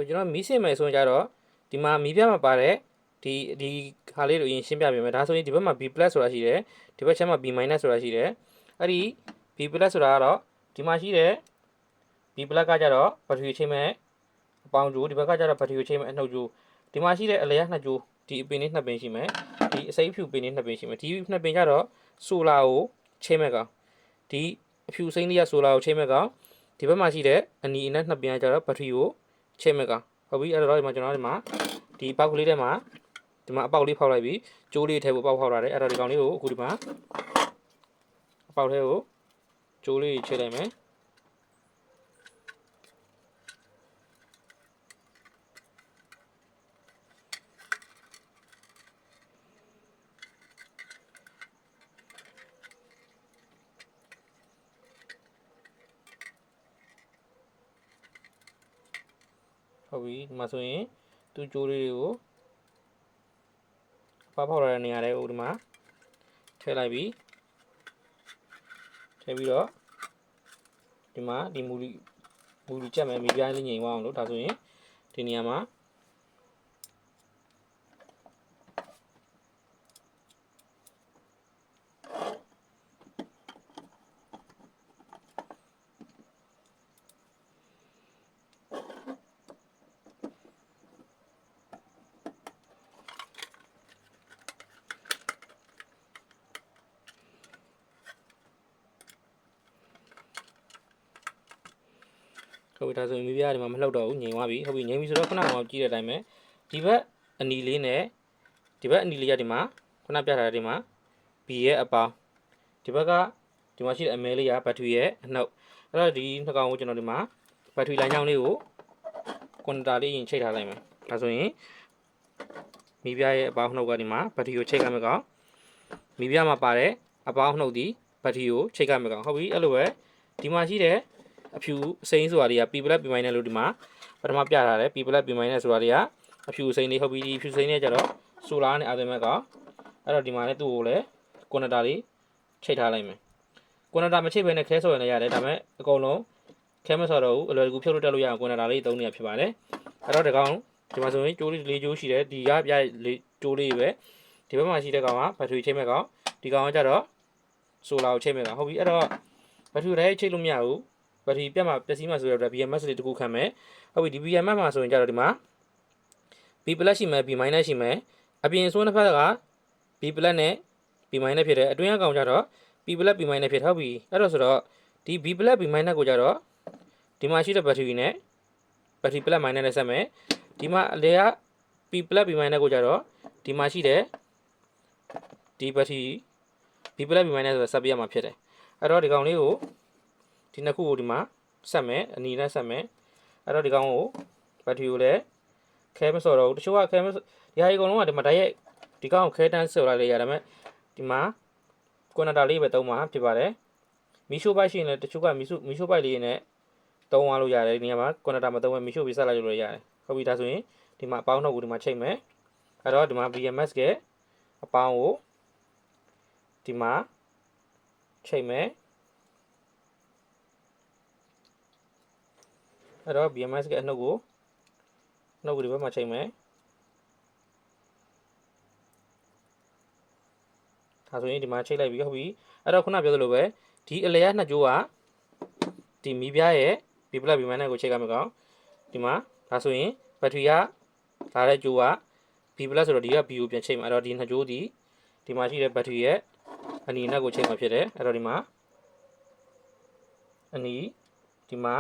ကျွန်တော်မီးစင်မယ်ဆိုရင်ကြတော့ဒီမှာမီးပြမှာပါတဲ့ဒီခါလေးတို့အရင်ရှင်းပြပေးမယ်ဒါဆိုရင်ဒီဘက်မှာ B+ ဆိုတာရှိတယ်ဒီဘက်ချက်မှာ B- ဆိုတာရှိတယ်အဲ့ဒီ B+ ဆိုတာကတော့ဒီမှာရှိတဲ့ B+ ကကြတော့ဘက်ထရီချိန်မဲ့အပေါင်းကျိုးဒီဘက်ကကြတော့ဘက်ထရီချိန်မဲ့အနှုတ်ကျိုးဒီမှာရှိတဲ့အလယ်ကနှစ်ကျိုးဒီအပင်လေးနှစ်ပင်ရှိမယ်ဒီအစိမ်းဖြူပင်လေးနှစ်ပင်ရှိမယ်ဒီနှစ်ပင်ကြတော့ဆိုလာကိုချိန်မဲ့ကောင်ဒီအဖြူစိမ်းလေးကဆိုလာကိုချိန်မဲ့ကောင်ဒီဘက်မှာရှိတဲ့အနီအနက်နှစ်ပင်ကကြတော့ဘက်ထရီကိုချိန်မဲ့ကောင်ဟုတ်ပြီအဲ့တော့ဒီမှာကျွန်တော်ဒီမှာဒီပေါက်ကလေးထဲမှာဒီမှာအပေါက်လေးဖောက်လိုက်ပြီးကျိုးလေးထဲကိုပေါက်ဖောက်လာတယ်အဲ့တော့ဒီကောင်လေးကိုအခုဒီမှာအပေါက်ထဲကိုကျိုးလေးချိန်လိုက်မယ်ဟုတ်ပြီဒီမှာဆိုရင်သူ့ကျိုးလေးတွေကိုပေါက်ဖောက်လာတဲ့နေရာတွေကိုဒီမှာထည့်လိုက်ပြီးထည့်ပြီးတော့ဒီမှာဒီမူလီချက်မယ်မီးပြိုင်းလေးငြိမ်သွားအောင်လို့ဒါဆိုရင်ဒီနေရာမှာဟုတ်ပြီဒါဆိုရင်မီးပြားဒီမှာမလှုပ်တော့ဘူးငြိမ်သွားပြီဟုတ်ပြီငြိမ်ပြီဆိုတော့ခုနကကြည့်တဲ့အတိုင်းပဲဒီဘက်အနီလေးနဲ့ဒီဘက်အနီလေးကဒီမှာခုနပြထားတဲ့ဒီမှာ B ရဲ့အပေါင်းဒီဘက်ကဒီမှာရှိတဲ့အမဲလေးကဘက်ထရီရဲ့အနှုတ်အဲ့တော့ဒီနှစ်ကောင်ကိုကျွန်တော်ဒီမှာဘက်ထရီလိုင်းကြောင်းလေးကိုကွန်တာလေးရင်ချိတ်ထားလိုက်မယ်ဒါဆိုရင်မီးပြားရဲ့အပေါင်းနှုတ်ကဒီမှာဘက်ထရီကိုချိတ်ရမယ်ကောင်မီးပြားမှာပါတဲ့အပေါင်းနှုတ်ဒီဘက်ထရီကိုချိတ်ရမယ်ကောင်ဟုတ်ပြီအဲ့လိုပဲဒီမှာရှိတဲ့အဖြူအစိမ်းဆိုတာတွေက P+ P- လို့ဒီမှာပထမပြထားတယ် P+ P- ဆိုတာတွေကအဖြူအစိမ်းလေးဟုတ်ပြီဒီအဖြူစိမ်းလေးကျတော့ဆိုလာနဲ့အာသမဲကအဲ့တော့ဒီမှာလည်းသူ့ကိုလည်းကွန်နတာလေးချိတ်ထားလိုက်မယ်ကွန်နတာမချိတ်ဘဲနဲ့ခဲဆော်ရင်လည်းရတယ်ဒါပေမဲ့အကုန်လုံးခဲမဆော်တော့ဘူးအလွယ်တကူဖြုတ်လို့တက်လို့ရအောင်ကွန်နတာလေးသုံးနေရဖြစ်ပါတယ်အဲ့တော့ဒီကောင်ဒီမှာဆိုရင်ကျိုးလေး၄ကျိုးရှိတယ်ဒီကပြလေးကျိုးလေးပဲဒီဘက်မှာရှိတဲ့ကောင်ကဘက်ထရီချိတ်မဲ့ကောင်ဒီကောင်ကကျတော့ဆိုလာကိုချိတ်မဲ့ကောင်ဟုတ်ပြီအဲ့တော့ဘက်ထရီတိုင်းချိတ်လို့မရဘူးဘက်ထရီပြတ်မှာပျက်စီးမှာဆိုတော့ BMS လေးတစ်ခုခံမယ်ဟုတ်ပြီဒီ BMS မှာဆိုရင်ကြတော့ဒီမှာ B+ ရှိမယ် B- ရှိမယ်အပြင်ဆိုးနှစ်ဖက်က B+ နဲ့ B- ဖြစ်တယ်အတွင်းအကောင်ကြတော့ P+ P- ဖြစ်ဟုတ်ပြီအဲ့တော့ဆိုတော့ဒီ B+ B- ကိုကြတော့ဒီမှာရှိတဲ့ဘက်ထရီနဲ့ဘက်ထရီ plus minus နဲ့ဆက်မယ်ဒီမှာအလေက P+ P- ကိုကြတော့ဒီမှာရှိတဲ့ဒီဘက်ထရီ B+ P- ဆိုတော့ဆက်ပြရမှာဖြစ်တယ်အဲ့တော့ဒီကောင်လေးကိုဒီနှစ်ခုကိုဒီမှာဆက်မယ်အနီနဲ့ဆက်မယ်အဲ့တော့ဒီကောင်ကိုဘက်ထရီကိုလည်းခဲမစော်တော့ဘူးတချို့ကခဲမဒီဟာအကုန်လုံးကဒီမှာတိုက်ရိုက်ဒီကောင်ကိုခဲတန်းစော်လိုက်လေရတယ်မဲ့ဒီမှာကွန်နတာလေးပဲသုံးမှာဖြစ်ပါတယ်မီရှိုးပိုက်ရှိရင်လည်းတချို့ကမီရှိုးပိုက်လေးနဲ့သုံးသွားလို့ရတယ်ဒီနေရာမှာကွန်နတာမသုံးဘဲမီရှိုးပြီးဆက်လိုက်လို့ရတယ်ဟုတ်ပြီဒါဆိုရင်ဒီမှာအပေါင်းနှုတ်ကိုဒီမှာချိန်မယ်အဲ့တော့ဒီမှာ BMS ကအပေါင်းကိုဒီမှာချိန်မယ်အဲ့တော့ BMS ကအနှုတ်ကိုဒီဘက်မှာချိန်မယ်ဒါဆိုရင်ဒီမှာချိန်လိုက်ပြီဟုတ်ပြီအဲ့တော့ခုနပြောသလိုပဲဒီအလေကနှစ်ကျိုးကဒီမီးပြားရဲ့ B+ B- ကိုချိန်ရမယ်ကောင်ဒီမှာဒါဆိုရင်ဘက်ထရီကလာတဲ့ကျိုးက B+ ဆိုတော့ဒီက B ကိုပြန်ချိန်မှာအဲ့တော့ဒီနှစ်ကျိုးဒီမှာရှိတဲ့ဘက်ထရီရဲ့အနီနဲ့ကိုချိန်မှာဖြစ်တယ်အဲ့တော့ဒီမှာအနီဒီမှာ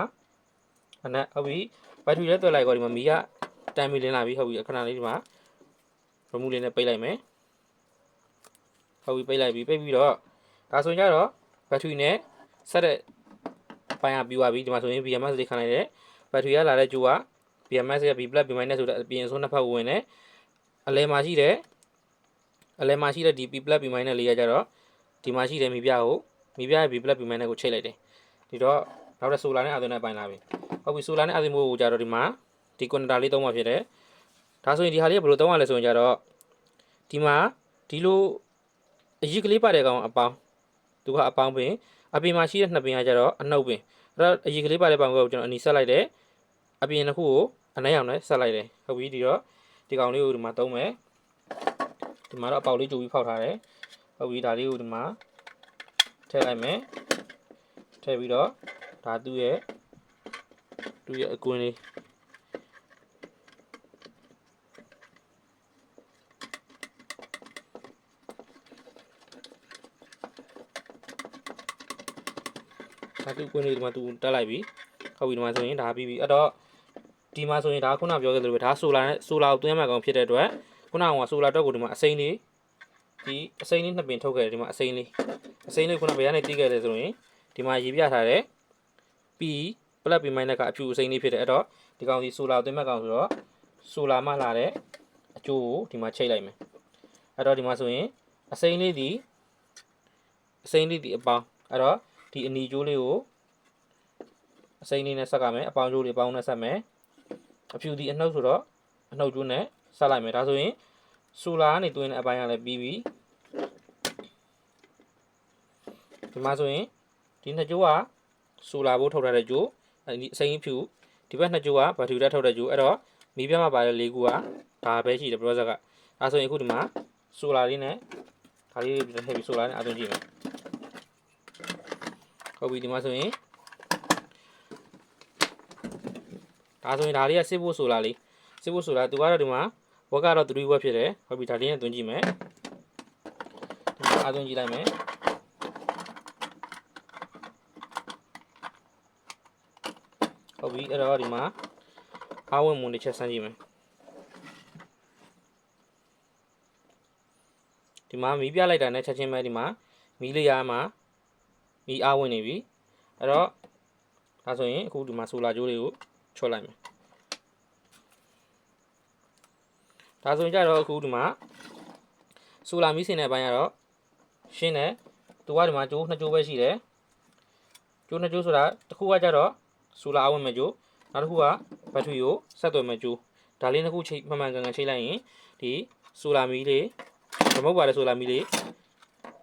အနက်ဟုတ်ပြီဘက်ထရီလည်းတွက်လိုက်ကောဒီမှာမီးကတန်မီလင်းလာပြီဟုတ်ပြီခဏလေးဒီမှာရမူလေးနဲ့ပိတ်လိုက်မယ်ဟုတ်ပြီပိတ်လိုက်ပြီပိတ်ပြီးတော့ဒါဆိုရင်ကျတော့ဘက်ထရီနဲ့ဆက်တဲ့ပိုင်းကပြီးသွားပြီဒီမှာဆိုရင် BMS လေးခံလိုက်တယ်ဘက်ထရီကလာတဲ့ကျိုးက BMS ရဲ့ B+ B- ဆိုတဲ့အပြင်ဆုံးနှစ်ဖက်ဝင်တယ်အလယ်မှာရှိတဲ့ဒီ P+ P- လေးကကြတော့ဒီမှာရှိတဲ့မီးပြားရဲ့ B+ B- ကိုချိတ်လိုက်တယ်ဒီတော့နောက်တဲ့ဆိုလာနဲ့အာသနဲ့ပိုင်းလာပြီဟုတ်ပြီဆိုလာနဲ့အာသမို့ကိုကြတော့ဒီမှာဒီကွန်နတာလေးသုံးမှာဖြစ်တယ်ဒါဆိုရင်ဒီဟာလေးကဘယ်လိုသုံးရလဲဆိုရင်ကြတော့ဒီမှာဒီလိုအရစ်ကလေးပါတဲ့ကောင်အပေါင်းသူကအပေါင်းပင်အပြင်မှာရှိတဲ့နှစ်ပင်ကကြတော့အနှုတ်ပင်အဲ့တော့အရစ်ကလေးပါတဲ့ပေါင်းကိုကျွန်တော်အနီဆက်လိုက်တယ်အပြင်တစ်ခုကို နှဲရောင်နဲ့ဆက်လိုက်တယ်ဟုတ်ပြီဒီတော့ဒီကောင်လေးကိုဒီမှာသုံးမယ်ဒီမှာတော့အပေါက်လေးကြိုပြီးဖောက်ထားတယ်ဟုတ်ပြီဒါလေးကိုဒီမှာထည့်လိုက်မယ်ထည့်ပြီးတော့ဒါသူ့ရဲ့အကွင်းလေးဒါသူ့ကွင်းလေးဒီမှာသူတက်လိုက်ပြီဟုတ်ပြီဒီမှာဆိုရင်ဒါပြီးပြီအဲ့တော့ဒီမှာဆိုရင်ဒါခုနပြောခဲ့သလိုပဲဒါဆိုလာကိုသွင်းမှကောင်ဖြစ်တဲ့အတွက်ခုနကဆိုလာတော့ကိုဒီမှာအစိမ်းလေးဒီအစိမ်းလေးနှစ်ပင်ထုတ်ခဲ့တယ်ဒီမှာအစိမ်းလေးခုနဘယ်ကနေတီးခဲ့လဲဆိုရင်ဒီမှာရေးပြထားတယ် P plus P minus ကအဖြူအစိမ်းလေးဖြစ်တယ်အဲ့တော့ဒီကောင်ဒီဆိုလာသွင်းမှကောင်ဆိုတော့ဆိုလာမှလာတဲ့အကျိုးကိုဒီမှာချိတ်လိုက်မယ်အဲ့တော့ဒီမှာဆိုရင်အစိမ်းလေးဒီအပေါင်းအဲ့တော့ဒီအနီကျိုးလေးကိုအစိမ်းလေးနဲ့ဆက်ကမယ်အပေါင်းကျိုးလေးပေါင်းနဲ့ဆက်မယ်အဖြူဒီအနှုတ်ဆိုတော့အနှုတ်ကျိုးနဲ့ဆက်လိုက်မယ်ဒါဆိုရင်ဆိုလာကနေတွင်းတဲ့အပိုင်းကလည်းပြီးပြီဒီမှာဆိုရင်ဒီနှစ်ကျိုးကဆိုလာဘိုးထုတ်ထားတဲ့ကျိုးဒီအစိမ်းဖြူဒီဘက်နှစ်ကျိုးကဘတ်ထရီတက်ထုတ်တဲ့ကျိုးအဲ့တော့မီးပြမှာပါတဲ့၄ခုကဒါပဲရှိတယ်ပရောဇက်ကဒါဆိုရင်အခုဒီမှာဆိုလာလေးနဲ့ဒါလေးထည့်ပြီးဆိုလာနဲ့အသွင်းကြည့်မယ်ဟုတ်ပြီဒီမှာဆိုရင်ဒါဆိုရင်ဒါလေးကစစ်ဖို့ဆိုလာလေးစစ်ဖို့ဆိုလာသူကတော့ဒီမှာဝက်ကတော့3ဝက်ဖြစ်တယ်ဟုတ်ပြီဒါလေးနဲ့သွင်းကြည့်မယ်အသွင်းကြည့်လိုက်မယ်ဟုတ်ပြီအဲ့တော့ဒီမှာအားဝင်မွန်တစ်ချက်ဆန်းကြည့်မယ်ဒီမှာမီးပြလိုက်တာနဲ့ချက်ချင်းပဲဒီမှာမီးလေးရမှာမီးအားဝင်နေပြီအဲ့တော့ဒါဆိုရင်အခုဒီမှာဆိုလာကြိုးလေးကိုချော့လိုက်မယ်ဒါဆိုရင်ကြတော့အခုဒီမှာဆိုလာမီးစင်တဲ့ဘိုင်းကတော့ရှင်းတယ်သူကဒီမှာကျိုးနှစ်ကျိုးပဲရှိတယ်ကျိုးနှစ်ကျိုးဆိုတာတစ်ခုကကြတော့ဆိုလာအဝင်မဲ့ကျိုးနောက်တစ်ခုကဘက်ထရီကိုဆက်သွယ်မဲ့ကျိုးဒါလေးနှစ်ခုချိန်မှန်မှန်ကန်ကန်ချိန်လိုက်ရင်ဒီဆိုလာမီးလေးမဟုတ်ပါလေဆိုလာမီးလေး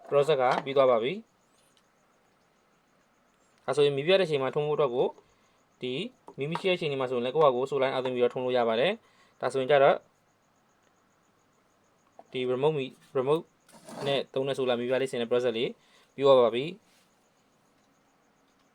process ကပြီးသွားပါပြီအဲဆိုရင်မီးပြတဲ့အချိန်မှာထုံးဖို့အတွက်ကိုဒီမီးမရှိတဲ့အချိန်ဒီမှာဆိုရင်လည်းကိုယ့်ဟာကိုယ်ဆိုလိုင်းအသွင်းပြီးတော့ထုံးလို့ရပါတယ်ဒါဆိုရင်ကြတော့ဒီ remote နဲ့သုံးတဲ့ဆိုလာမီးပြလေးစင်တဲ့ process လေးပြီးသွားပါပြီ